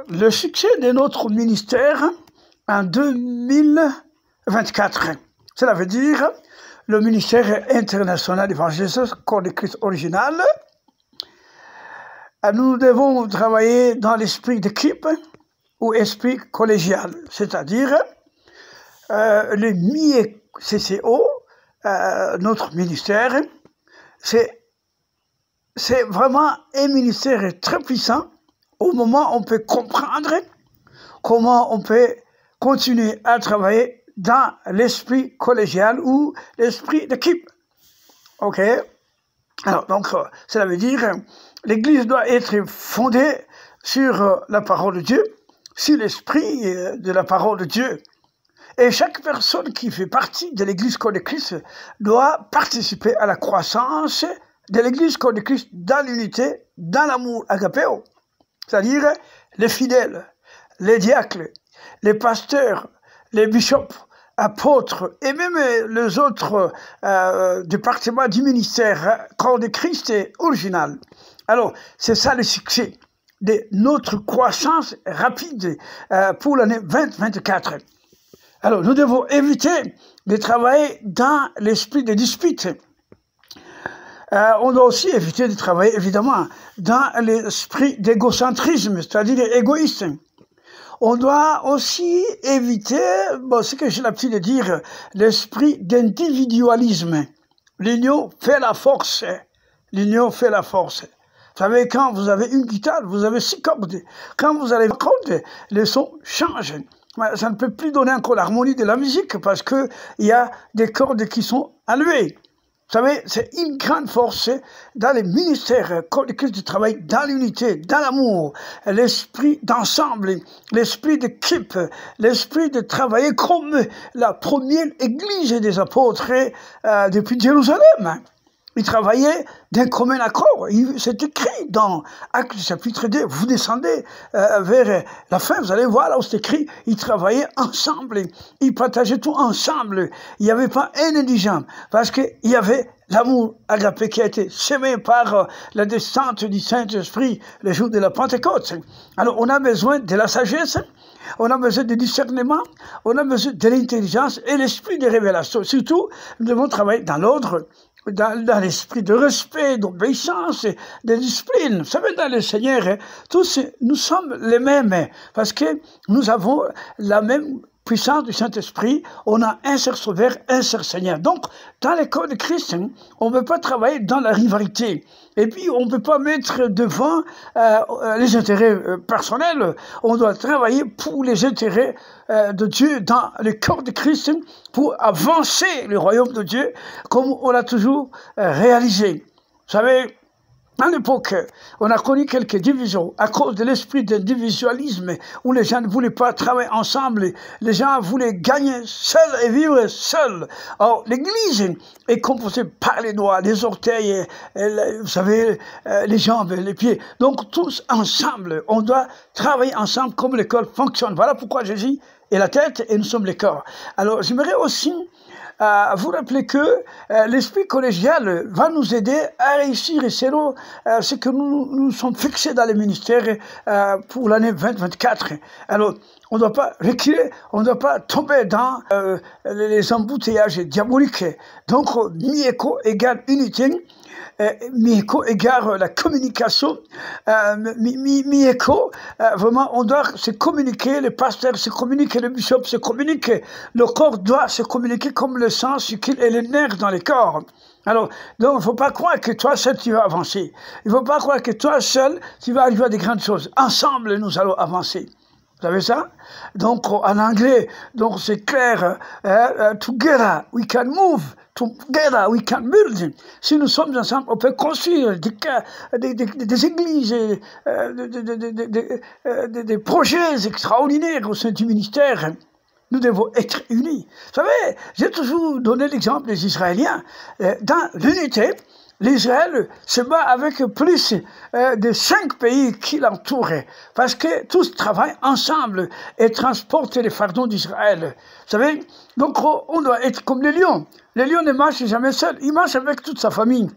le succès de notre ministère en 2024. Cela veut dire le ministère international d'évangélisation Corps de Christ original. Nous devons travailler dans l'esprit d'équipe ou esprit collégial, c'est-à-dire le MIECCO, notre ministère, c'est vraiment un ministère très puissant. Au moment où on peut comprendre comment on peut continuer à travailler dans l'esprit collégial ou l'esprit d'équipe. Ok? Alors, donc, cela veut dire l'Église doit être fondée sur la parole de Dieu, sur l'esprit de la parole de Dieu. Et chaque personne qui fait partie de l'Église Corps de Christ doit participer à la croissance de l'Église Corps de Christ dans l'unité, dans l'amour agapéo. C'est-à-dire les fidèles, les diacres, les pasteurs, les bishops, apôtres et même les autres départements du ministère Corps de Christ original. Alors, c'est ça le succès de notre croissance rapide pour l'année 2024. Alors, nous devons éviter de travailler dans l'esprit de dispute. On doit aussi éviter de travailler, évidemment, dans l'esprit d'égocentrisme, c'est-à-dire égoïsme. On doit aussi éviter, ce que j'ai l'habitude de dire, l'esprit d'individualisme. L'union fait la force. L'union fait la force. Vous savez, quand vous avez une guitare, vous avez 6 cordes. Quand vous allez cordes, les sons changent. Ça ne peut plus donner encore l'harmonie de la musique parce qu'il y a des cordes qui sont enlevées. Vous savez, c'est une grande force dans les ministères Corps de Christ de travail, dans l'unité, dans l'amour, l'esprit d'ensemble, l'esprit d'équipe, l'esprit de travailler comme la première église des apôtres depuis Jérusalem. Ils travaillaient d'un commun accord. C'est écrit dans Actes chapitre 2. Vous descendez vers la fin, vous allez voir là où c'est écrit. Ils travaillaient ensemble. Ils partageaient tout ensemble. Il n'y avait pas un indigent. Parce qu'il y avait l'amour agapé qui a été semé par la descente du Saint-Esprit le jour de la Pentecôte. Alors on a besoin de la sagesse. On a besoin de discernement, on a besoin de l'intelligence et l'esprit de révélation. Surtout, nous devons travailler dans l'ordre, dans l'esprit de respect, d'obéissance, de discipline. Vous savez, dans le Seigneur, tous nous sommes les mêmes parce que nous avons la même puissance du Saint-Esprit. On a un seul Sauveur, un seul Seigneur. Donc, dans les corps de Christ, on ne peut pas travailler dans la rivalité. Et puis, on ne peut pas mettre devant les intérêts personnels. On doit travailler pour les intérêts de Dieu dans le corps de Christ pour avancer le royaume de Dieu comme on l'a toujours réalisé. Vous savez, à l'époque, on a connu quelques divisions à cause de l'esprit d'individualisme où les gens ne voulaient pas travailler ensemble, les gens voulaient gagner seuls et vivre seuls. Or, l'Église est composée par les doigts, les orteils, vous savez, les jambes, les pieds. Donc, tous ensemble, on doit travailler ensemble comme le corps fonctionne. Voilà pourquoi Jésus est la tête et nous sommes les corps. Alors, j'aimerais aussi vous rappeler que l'esprit collégial va nous aider à réussir et c'est ce que nous sommes fixés dans les ministères pour l'année 2024. Alors, on ne doit pas reculer, on ne doit pas tomber dans les embouteillages diaboliques. Donc, MIECCO égale unité. MIECCO égare la communication. MIECCO, vraiment, on doit se communiquer, les pasteurs se communiquent, les bishops se communiquent. Le corps doit se communiquer comme le sang circule et les nerfs dans les corps. Alors, donc, il ne faut pas croire que toi seul tu vas avancer. Il ne faut pas croire que toi seul tu vas arriver à des grandes choses. Ensemble, nous allons avancer. Vous savez ça? Donc, en anglais, donc c'est clair. Together we can move. Together we can build. Si nous sommes ensemble, on peut construire des églises, des projets extraordinaires au sein du ministère. Nous devons être unis. Vous savez, j'ai toujours donné l'exemple des Israéliens. Dans l'unité, l'Israël se bat avec plus de 5 pays qui l'entourent, parce que tous travaillent ensemble et transportent les fardons d'Israël. Vous savez, donc on doit être comme les lions. Les lions ne marchent jamais seuls, ils marchent avec toute sa famille.